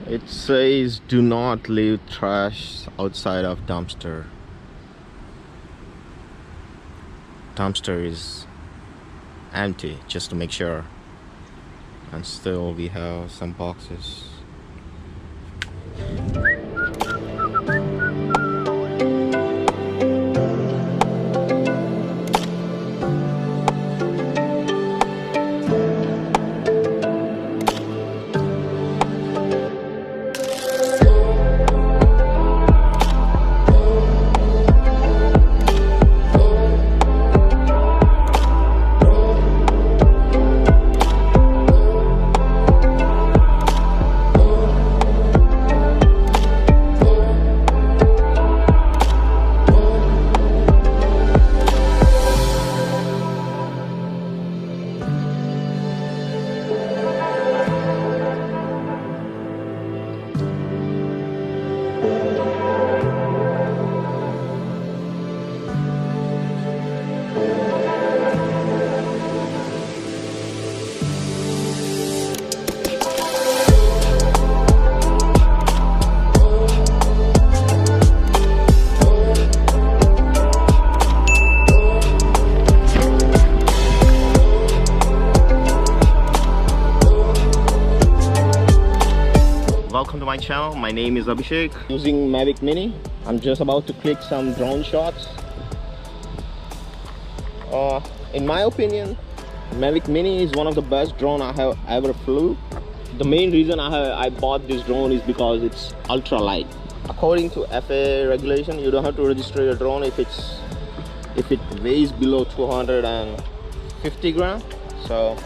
It says do not leave trash outside of dumpster. Dumpster is empty, just to make sure. And still we have some boxes. Welcome to my channel. My name is Abhishek. Using Mavic Mini, I'm just about to click some drone shots. In my opinion, Mavic Mini is one of the best drone I have ever flew. The main reason I bought this drone is because it's ultra light. According to FAA regulation, you don't have to register your drone if it weighs below 250 grams. So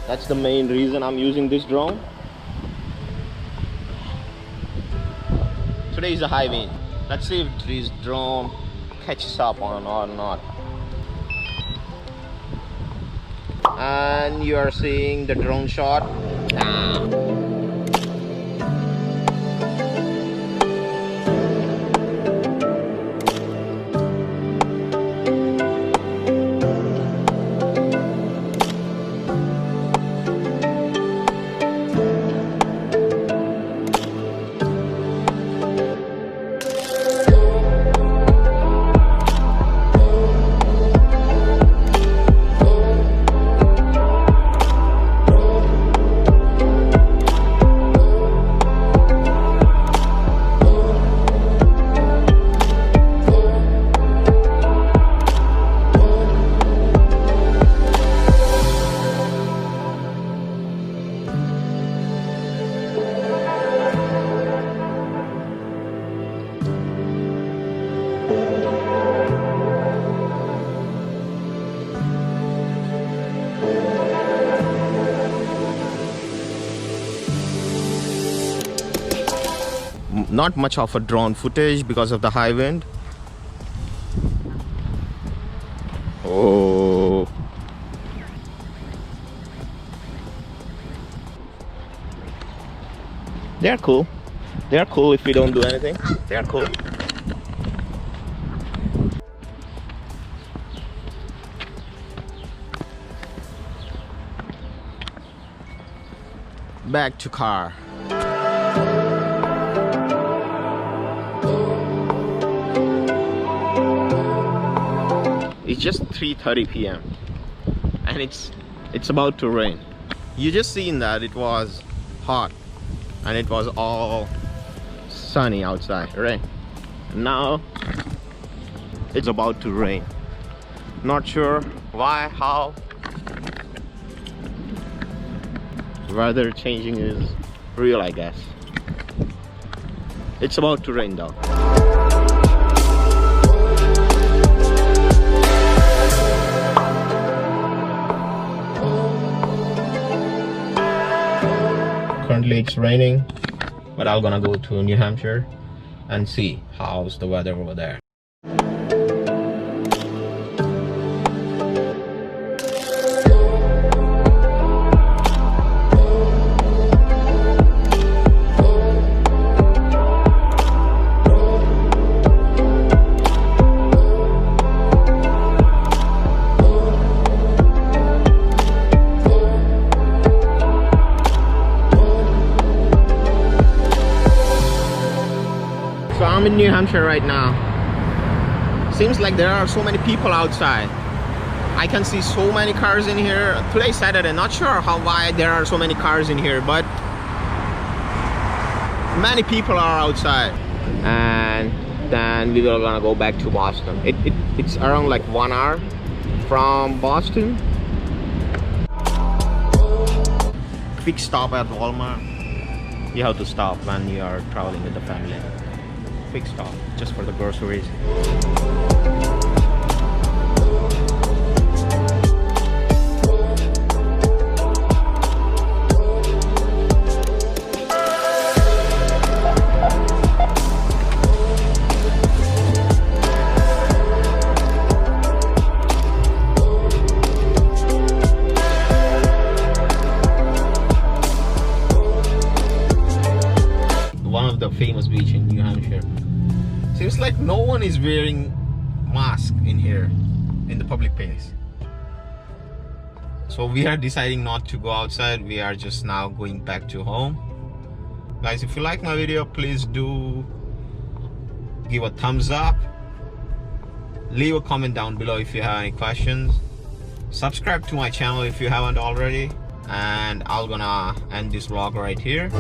that's the main reason I'm using this drone. Today is a high wind. Let's see if this drone catches up or not. And you are seeing the drone shot. Not much of a drone footage because of the high wind. Oh, they're cool. They're cool if we don't do anything. They're cool. Back to car. It's just 3:30 p.m. and it's about to rain. You just seen that it was hot and it was all sunny outside, right? Now it's about to rain. Not sure why, how. Weather changing is real, I guess. It's about to rain though. Currently it's raining, but I'm gonna go to New Hampshire and see how's the weather over there. I'm in New Hampshire right now. Seems like there are so many people outside. I can see so many cars in here. Today's Saturday, not sure why there are so many cars in here, but many people are outside. And then we were gonna go back to Boston. It's around like 1 hour from Boston. Quick stop at Walmart. You have to stop when you are traveling with the family. Quick stop just for the groceries. Famous beach in New Hampshire. Seems like no one is wearing mask in here in the public place. So we are deciding not to go outside. We are just now going back to home. Guys, if you like my video, please do give a thumbs up. Leave a comment down below if you have any questions. Subscribe to my channel if you haven't already. And I'm gonna end this vlog right here.